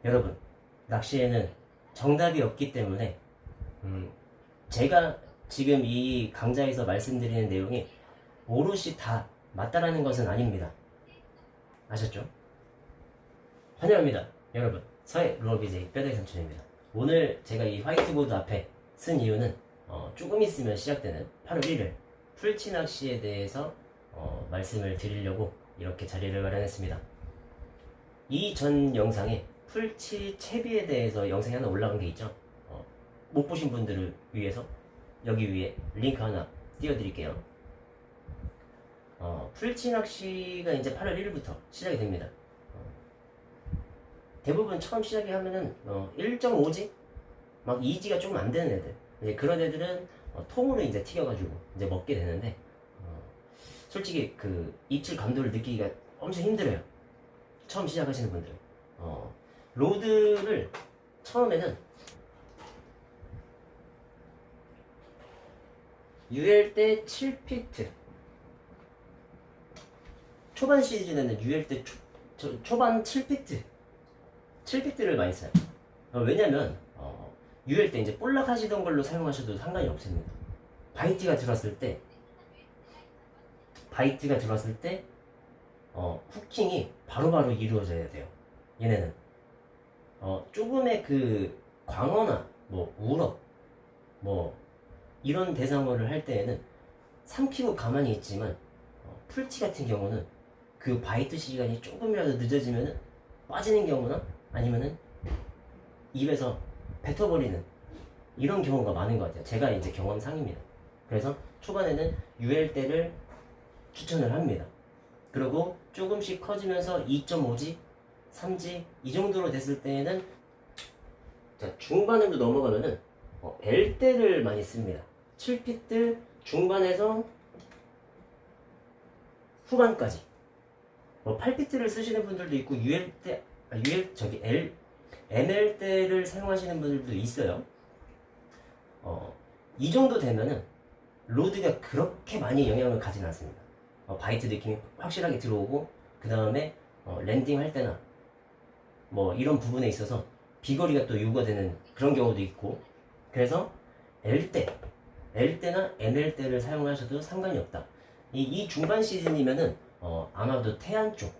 여러분, 낚시에는 정답이 없기 때문에 제가 지금 이 강좌에서 말씀드리는 내용이 오롯이 다 맞다라는 것은 아닙니다. 아셨죠? 환영합니다. 여러분, 서해 루어비제이 뼈다귀 삼촌입니다. 오늘 제가 이 화이트보드 앞에 쓴 이유는 조금 있으면 시작되는 8월 1일 풀치 낚시에 대해서 말씀을 드리려고 이렇게 자리를 마련했습니다. 이 전 영상에 풀치 채비에 대해서 영상이 하나 올라간 게 있죠. 못 보신 분들을 위해서 여기 위에 링크 하나 띄워드릴게요. 풀치 낚시가 이제 8월 1일부터 시작이 됩니다. 대부분 처음 시작이 하면은 1.5지? 막 2지가 조금 안 되는 애들. 이제 그런 애들은 통으로 이제 튀겨가지고 이제 먹게 되는데, 솔직히 그 입질 감도를 느끼기가 엄청 힘들어요. 처음 시작하시는 분들은. 로드를 처음에는 UL 대 7피트. 초반 시즌에는 UL 때 초반 7피트를 많이 써요. 왜냐면 UL 때 이제 볼락 하시던 걸로 사용하셔도 상관이 없습니다. 바이트가 들어왔을 때 후킹이 바로바로 이루어져야 돼요. 얘네는 조금의 그 광어나 뭐 우럭 뭐 이런 대상어를 할 때에는 삼키고 가만히 있지만 풀치 같은 경우는 그 바이트 시간이 조금이라도 늦어지면은 빠지는 경우나 아니면은 입에서 뱉어버리는 이런 경우가 많은 것 같아요. 제가 이제 경험상입니다. 그래서 초반에는 UL 대를 추천을 합니다. 그리고 조금씩 커지면서 2.5지, 3지 이 정도로 됐을 때에는 중반으로 넘어가면은 L대를 많이 씁니다. 7피트 중반에서 후반까지 8피트를 쓰시는 분들도 있고 ML대를 사용하시는 분들도 있어요. 이 정도 되면은 로드가 그렇게 많이 영향을 가진 않습니다. 바이트 느낌이 확실하게 들어오고 그 다음에 랜딩 할 때나 뭐 이런 부분에 있어서 비거리가 또 요구되는 그런 경우도 있고, 그래서 L대나 ML대를 사용하셔도 상관이 없다. 이 중반 시즌이면은 아마도 태안 쪽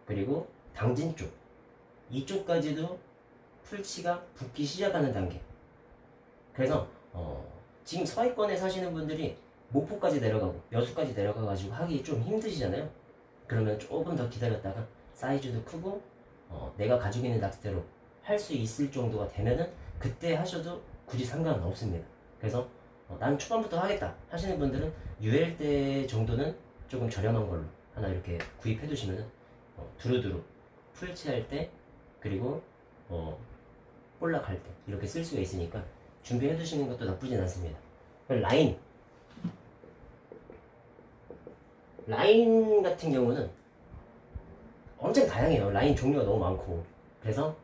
그리고 당진 쪽 이쪽까지도 풀치가 붙기 시작하는 단계. 그래서 지금 서해권에 사시는 분들이 목포까지 내려가고 여수까지 내려가가지고 하기 좀 힘드시잖아요. 그러면 조금 더 기다렸다가 사이즈도 크고 내가 가지고 있는 낚싯대로 할 수 있을 정도가 되면은 그때 하셔도 굳이 상관없습니다. 그래서 난 초반부터 하겠다 하시는 분들은 UL 대 정도는 조금 저렴한 걸로 하나 이렇게 구입해 두시면은 두루두루 풀치 할 때 그리고 볼락 할 때 이렇게 쓸 수가 있으니까 준비해 두시는 것도 나쁘진 않습니다. 라인 같은 경우는 엄청 다양해요. 라인 종류가 너무 많고. 그래서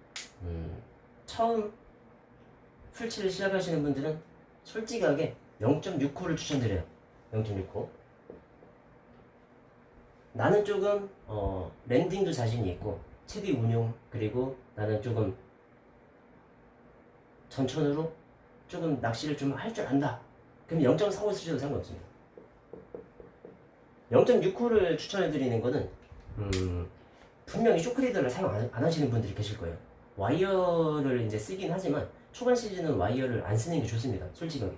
처음 풀치를 시작하시는 분들은 솔직하게 0.6호를 추천드려요. 0.6호. 나는 조금 랜딩도 자신이 있고 채비 운용 그리고 나는 조금 전천후로 조금 낚시를 좀 할 줄 안다. 그럼 0.45 쓰셔도 상관없습니다. 0.6호를 추천해드리는 거는 분명히 쇼크리더를 사용 안 하시는 분들이 계실 거예요. 와이어를 이제 쓰긴 하지만 초반 시즌은 와이어를 안 쓰는 게 좋습니다. 솔직하게.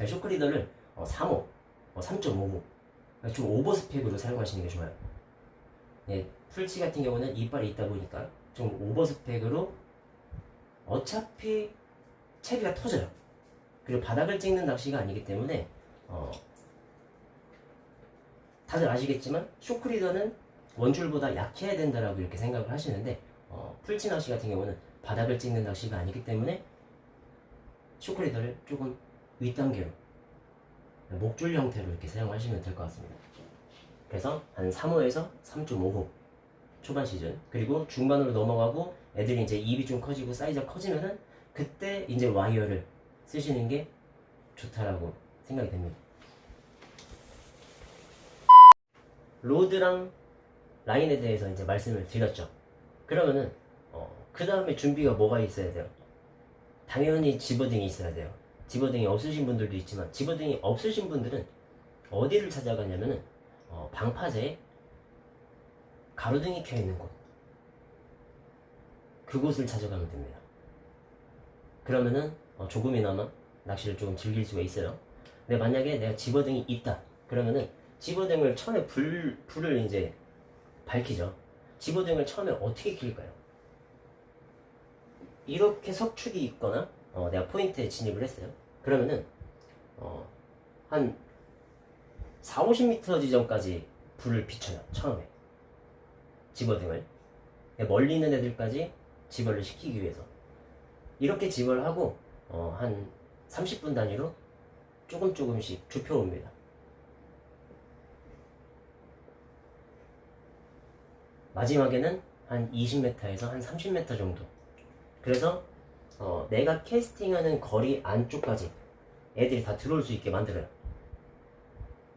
쇼크리더를 3호, 3.5호 좀 오버 스펙으로 사용하시는 게 좋아요. 예, 풀치 같은 경우는 이빨이 있다 보니까 좀 오버 스펙으로 어차피 채비가 터져요. 그리고 바닥을 찍는 낚시가 아니기 때문에 다들 아시겠지만 쇼크리더는 원줄보다 약해야 된다라고 이렇게 생각을 하시는데 풀치 낚시 같은 경우는 바닥을 찍는 낚시가 아니기 때문에 쇼크리더를 조금 윗단계로 목줄 형태로 이렇게 사용하시면 될 것 같습니다. 그래서 한 3호에서 3.5호 초반 시즌, 그리고 중반으로 넘어가고 애들이 이제 입이 좀 커지고 사이즈가 커지면은 그때 이제 와이어를 쓰시는 게 좋다라고 생각이 됩니다. 로드랑 라인에 대해서 이제 말씀을 드렸죠. 그러면은 그 다음에 준비가 뭐가 있어야 돼요? 당연히 집어등이 있어야 돼요. 집어등이 없으신 분들도 있지만 집어등이 없으신 분들은 어디를 찾아가냐면은 방파제에 가로등이 켜있는 곳, 그곳을 찾아가면 됩니다. 그러면은 조금이나마 낚시를 조금 즐길 수가 있어요. 근데 만약에 내가 집어등이 있다 그러면은 집어등을 처음에 불을 이제 밝히죠. 집어등을 처음에 어떻게 킬까요? 이렇게 석축이 있거나 내가 포인트에 진입을 했어요. 그러면은 한 4, 50m 지점까지 불을 비춰요. 처음에 집어등을 멀리 있는 애들까지 집어를 시키기 위해서 이렇게 집어를 하고 한 30분 단위로 조금씩 좁혀옵니다. 마지막에는 한 20m에서 한 30m 정도. 그래서 내가 캐스팅하는 거리 안쪽까지 애들이 다 들어올 수 있게 만들어요.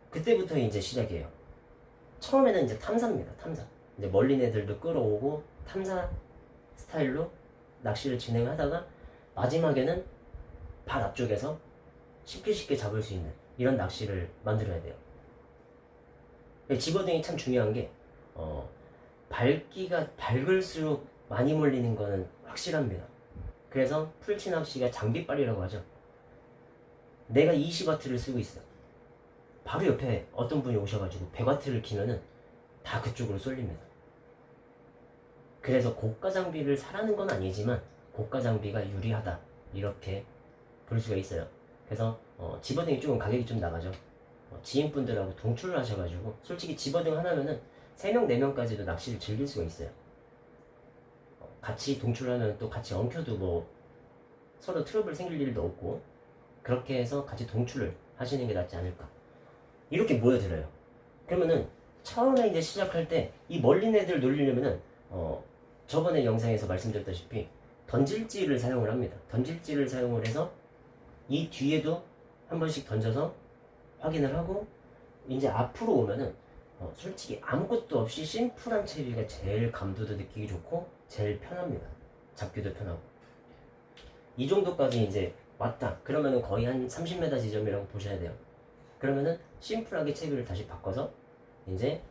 그때부터 이제 시작이에요. 처음에는 이제 탐사입니다. 탐사. 이제 멀리 있는 애들도 끌어오고 탐사 스타일로 낚시를 진행하다가 마지막에는 발 앞쪽에서 쉽게 잡을 수 있는 이런 낚시를 만들어야 돼요. 집어등이 참 중요한 게 밝기가 밝을수록 많이 몰리는 거는 확실합니다. 그래서 풀치 낚시가 장비빨이라고 하죠. 내가 20W를 쓰고 있어요. 바로 옆에 어떤 분이 오셔가지고 100W를 키면은 다 그쪽으로 쏠립니다. 그래서 고가 장비를 사라는 건 아니지만 고가 장비가 유리하다 이렇게 볼 수가 있어요. 그래서 집어등이 조금 가격이 좀 나가죠. 지인분들하고 동출을 하셔가지고 솔직히 집어등 하나면은 3명, 4명까지도 낚시를 즐길 수가 있어요. 같이 동출하면 또 같이 엉켜도 뭐 서로 트러블 생길 일도 없고 그렇게 해서 같이 동출을 하시는 게 낫지 않을까 이렇게 모여들어요. 그러면은 처음에 이제 시작할 때 이 멀린 애들 놀리려면은 저번에 영상에서 말씀드렸다시피 던질지를 사용을 합니다. 던질지를 사용을 해서 이 뒤에도 한 번씩 던져서 확인을 하고 이제 앞으로 오면은 솔직히 아무것도 없이 심플한 채비가 제일 감도도 느끼기 좋고 제일 편합니다. 잡기도 편하고 이 정도까지 이제 왔다 그러면은 거의 한 30m 지점이라고 보셔야 돼요. 그러면은 심플하게 채비를 다시 바꿔서 이제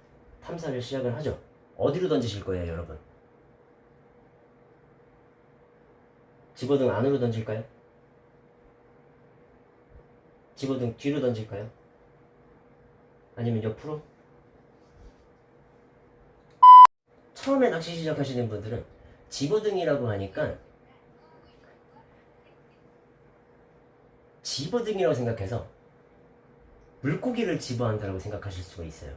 탐사를 시작을 하죠. 어디로 던지실 거예요, 여러분? 집어등 안으로 던질까요? 집어등 뒤로 던질까요? 아니면 옆으로? 처음에 낚시 시작하시는 분들은 집어등이라고 하니까 집어등이라고 생각해서 물고기를 집어한다고 생각하실 수가 있어요.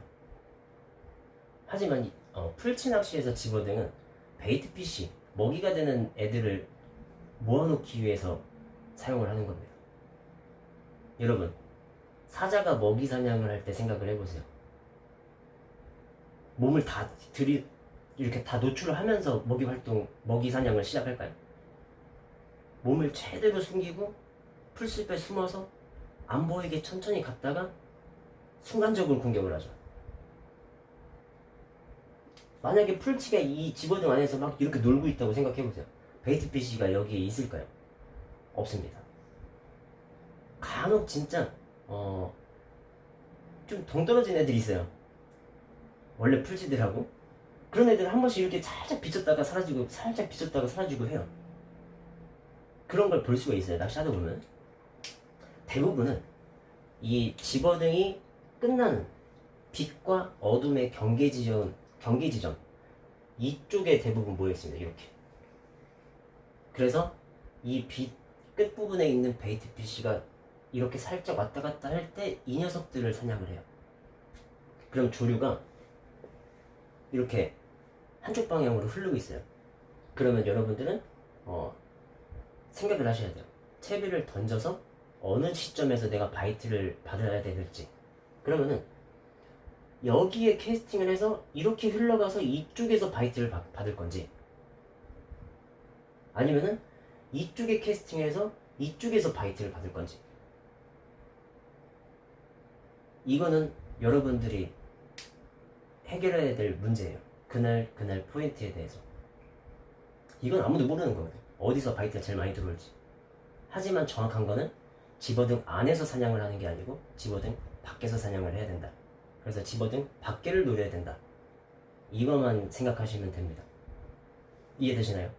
하지만 풀치 낚시에서 집어등은 베이트피시, 먹이가 되는 애들을 모아놓기 위해서 사용을 하는 겁니다. 여러분, 사자가 먹이 사냥을 할 때 생각을 해보세요. 몸을 다 이렇게 다 노출을 하면서 먹이 사냥을 시작할까요? 몸을 최대로 숨기고 풀숲에 숨어서 안 보이게 천천히 갔다가 순간적으로 공격을 하죠. 만약에 풀치가 이 집어등 안에서 막 이렇게 놀고 있다고 생각해보세요. 베이트피시가 여기에 있을까요? 없습니다. 간혹 진짜 좀 동떨어진 애들이 있어요. 원래 풀치들하고 그런 애들은 한 번씩 이렇게 살짝 비쳤다가 사라지고 해요. 그런 걸 볼 수가 있어요. 낚시하다 보면 대부분은 이 집어등이 끝나는 빛과 어둠의 경계 지점 이쪽에 대부분 모여 있습니다. 이렇게. 그래서 이 빛 끝부분에 있는 베이트피시가 이렇게 살짝 왔다 갔다 할 때 이 녀석들을 사냥을 해요. 그럼 조류가 이렇게 한쪽 방향으로 흐르고 있어요. 그러면 여러분들은 생각을 하셔야 돼요. 채비를 던져서 어느 시점에서 내가 바이트를 받아야 될지. 그러면은 여기에 캐스팅을 해서 이렇게 흘러가서 이쪽에서 바이트를 받을 건지, 아니면은 이쪽에 캐스팅을 해서 이쪽에서 바이트를 받을 건지, 이거는 여러분들이 해결해야 될 문제예요. 그날 포인트에 대해서. 이건 아무도 모르는 거거든. 어디서 바이트가 제일 많이 들어올지. 하지만 정확한 거는 집어등 안에서 사냥을 하는 게 아니고 집어등 밖에서 사냥을 해야 된다. 그래서 집어등 밖에를 노려야 된다. 이것만 생각하시면 됩니다. 이해되시나요?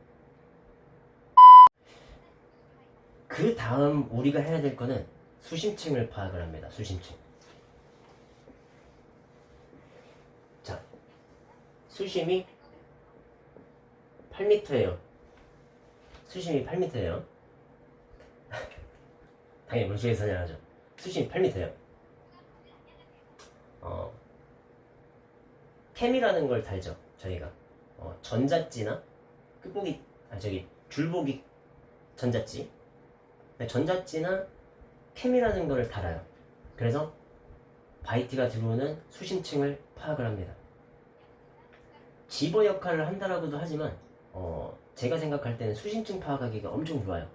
그 다음 우리가 해야 될 거는 수심층을 파악을 합니다. 수심층. 자, 수심이 8m예요. 수심이 8m예요. 당연히 물속에서 사냥하죠. 수심이 8m예요. 캠이라는 걸 달죠. 저희가 전자찌나 끝보기 줄보기 전자찌, 전자찌나 캠이라는 걸 달아요. 그래서 바이트가 들어오는 수심층을 파악을 합니다. 집어 역할을 한다라고도 하지만 제가 생각할 때는 수심층 파악하기가 엄청 좋아요.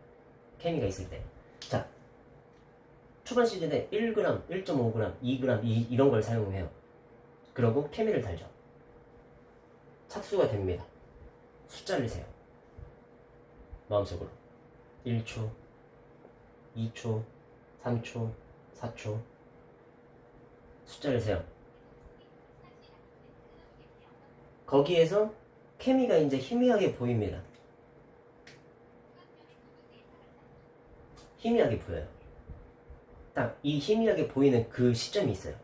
케미가 있을 때. 자, 초반 시즌에 1g, 1.5g, 2g 이런 걸 사용해요. 그러고 케미를 달죠. 착수가 됩니다. 숫자를 세요. 마음속으로 1초, 2초, 3초, 4초 숫자를 세요. 거기에서 케미가 이제 희미하게 보입니다. 희미하게 보여요. 딱 이 희미하게 보이는 그 시점이 있어요.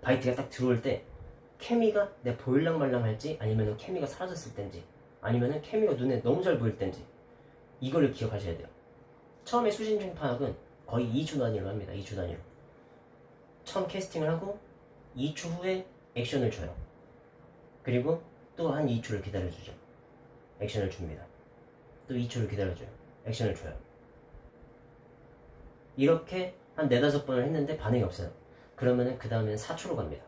바이트가 딱 들어올 때 케미가 내 보일랑말랑 할지 아니면 케미가 사라졌을 땐지 아니면 케미가 눈에 너무 잘 보일 땐지 이거를 기억하셔야 돼요. 처음에 수심층 파악은 거의 2초 단위로 합니다. 2초 단위로. 처음 캐스팅을 하고 2초 후에 액션을 줘요. 그리고 또 한 2초를 기다려주죠. 액션을 줍니다. 또 2초를 기다려줘요. 액션을 줘요. 이렇게 한 4-5번을 했는데 반응이 없어요. 그러면은 그 다음엔 4초로 갑니다.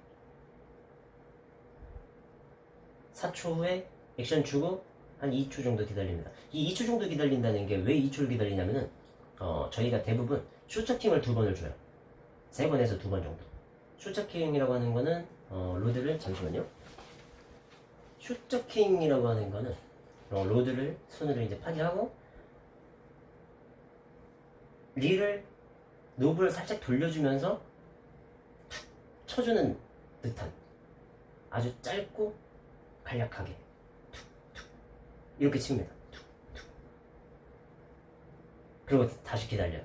4초 후에 액션 주고 한 2초 정도 기다립니다. 이 2초 정도 기다린다는 게 왜 2초를 기다리냐면은 저희가 대부분 슈처킹을 2번을 줘요. 3번에서 2번 정도. 슈처킹이라고 하는 거는 로드를 잠시만요. 슈처킹이라고 하는 거는 로드를 손으로 이제 파기하고 릴을 노브를 살짝 돌려주면서 툭 쳐주는 듯한 아주 짧고 간략하게 툭툭 이렇게 칩니다. 툭툭 그리고 다시 기다려요.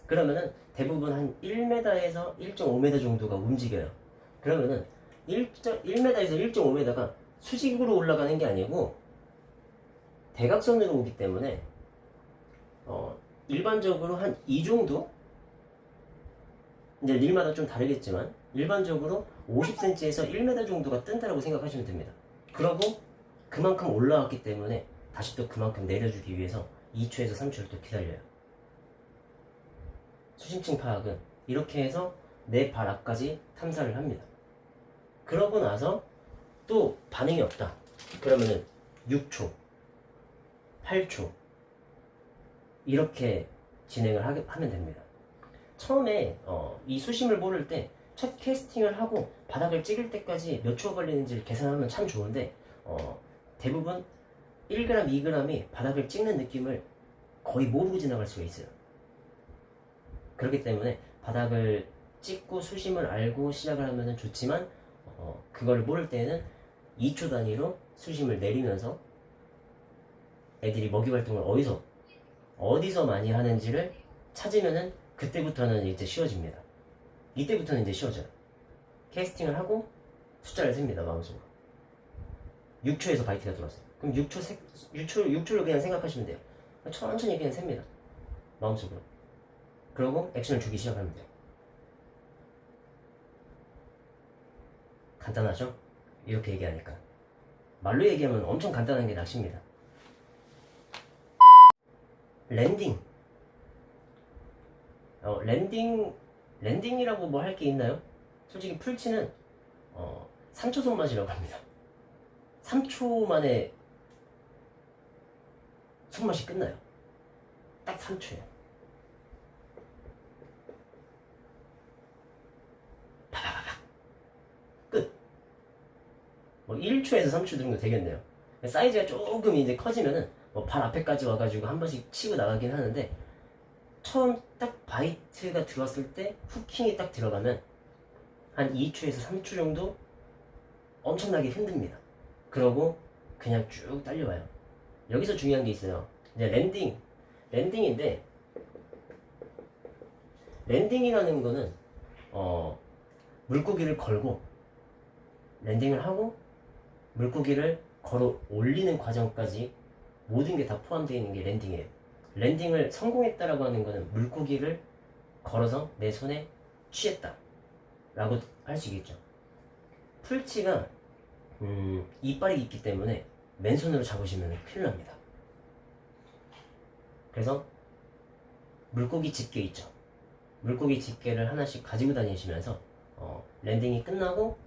그러면은 대부분 한 1m에서 1.5m 정도가 움직여요. 그러면은 1m에서 1.5m가 수직으로 올라가는 게 아니고 대각선으로 오기 때문에 일반적으로 한 이 정도? 이제 릴마다 좀 다르겠지만 일반적으로 50cm에서 1m 정도가 뜬다라고 생각하시면 됩니다. 그러고 그만큼 올라왔기 때문에 다시 또 그만큼 내려주기 위해서 2초에서 3초를 또 기다려요. 수심층 파악은 이렇게 해서 내 발 앞까지 탐사를 합니다. 그러고 나서 또 반응이 없다. 그러면은 6초, 8초 이렇게 진행을 하면 됩니다. 처음에 이 수심을 모를 때 첫 캐스팅을 하고 바닥을 찍을 때까지 몇 초가 걸리는지를 계산하면 참 좋은데 대부분 1g, 2g이 바닥을 찍는 느낌을 거의 모르고 지나갈 수가 있어요. 그렇기 때문에 바닥을 찍고 수심을 알고 시작을 하면 좋지만 그걸 모를 때에는 2초 단위로 수심을 내리면서 애들이 먹이 활동을 어디서 많이 하는지를 찾으면은 그때부터는 이제 쉬워집니다. 이때부터는 이제 쉬워져요. 캐스팅을 하고 숫자를 셉니다. 마음속으로 6초에서 바이트가 들어왔어요. 그럼 6초를 그냥 생각하시면 돼요. 천천히 그냥 셉니다. 마음속으로. 그러고 액션을 주기 시작하면 돼요. 간단하죠? 이렇게 얘기하니까. 말로 얘기하면 엄청 간단한 게 낚시입니다. 랜딩. 랜딩이라고 뭐 할 게 있나요? 솔직히 풀치는 3초 손맛이라고 합니다. 3초 만에 손맛이 끝나요. 딱 3초예요. 파파파파 끝. 뭐 1초에서 3초 정도 되겠네요. 사이즈가 조금 이제 커지면은 뭐 발 앞에까지 와가지고 한 번씩 치고 나가긴 하는데, 처음 딱 바이트가 들어왔을 때 후킹이 딱 들어가면 한 2초에서 3초 정도 엄청나게 흔듭니다. 그러고 그냥 쭉 딸려와요. 여기서 중요한 게 있어요. 이제 랜딩인데, 랜딩이라는 거는 물고기를 걸고 랜딩을 하고 물고기를 걸어 올리는 과정까지 모든 게 다 포함되어 있는 게 랜딩이에요. 랜딩을 성공했다라고 하는 거는 물고기를 걸어서 내 손에 취했다 라고 할 수 있겠죠. 풀치가 이빨이 있기 때문에 맨손으로 잡으시면 큰일 납니다. 그래서 물고기 집게 있죠. 물고기 집게를 하나씩 가지고 다니시면서 랜딩이 끝나고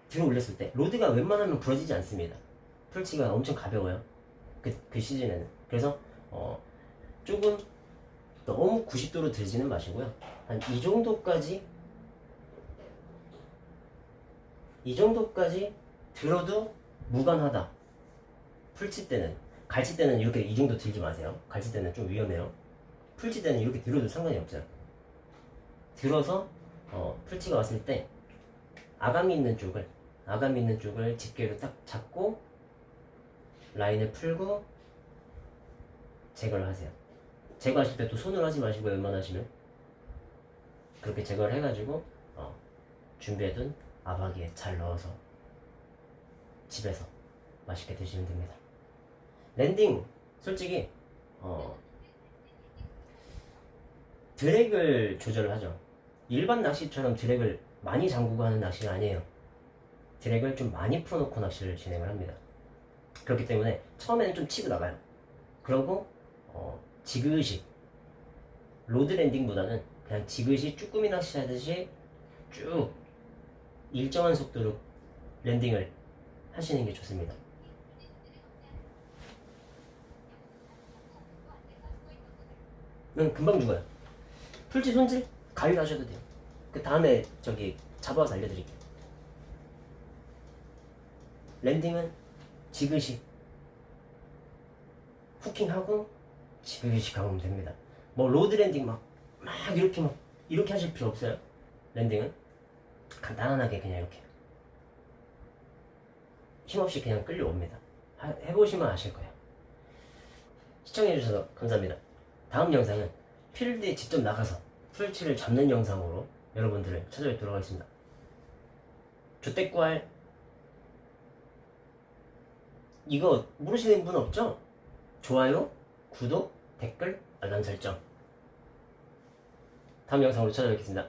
들어 올렸을 때 로드가 웬만하면 부러지지 않습니다. 풀치가 엄청 가벼워요. 그 시즌에는. 그래서 조금 너무 90도로 들지는 마시고요. 한 이 정도까지 들어도 무관하다. 풀치 때는, 갈치 때는 이렇게 이 정도 들지 마세요. 갈치 때는 좀 위험해요. 풀치 때는 이렇게 들어도 상관이 없어요. 들어서 풀치가 왔을 때 아가미 있는 쪽을 집게로 딱 잡고 라인을 풀고 제거를 하세요. 제거하실 때 또 손으로 하지 마시고 웬만하시면 그렇게 제거를 해가지고 준비해둔 아바기에 잘 넣어서 집에서 맛있게 드시면 됩니다. 랜딩 솔직히 드랙을 조절을 하죠. 일반 낚시처럼 드랙을 많이 잠그고 하는 낚시가 아니에요. 드랙을 좀 많이 풀어놓고 낚시를 진행을 합니다. 그렇기 때문에 처음에는 좀 치고 나가요. 그러고 지그시 로드 랜딩보다는 그냥 지그시 쭈꾸미 낚시 하듯이 쭉 일정한 속도로 랜딩을 하시는 게 좋습니다. 금방 죽어요. 풀치 손질 가위로 하셔도 돼요. 그 다음에 잡아서 알려드릴게요. 랜딩은 지그시 후킹하고 지그시 가면 됩니다. 뭐 로드 랜딩 막 이렇게 하실 필요 없어요. 랜딩은 간단하게 그냥 이렇게 힘없이 그냥 끌려옵니다. 해보시면 아실 거예요. 시청해주셔서 감사합니다. 다음 영상은 필드에 직접 나가서 풀치를 잡는 영상으로 여러분들을 찾아뵙도록 하겠습니다. 조떼꾸알 이거 모르시는 분 없죠? 좋아요, 구독, 댓글, 알람 설정. 다음 영상으로 찾아뵙겠습니다.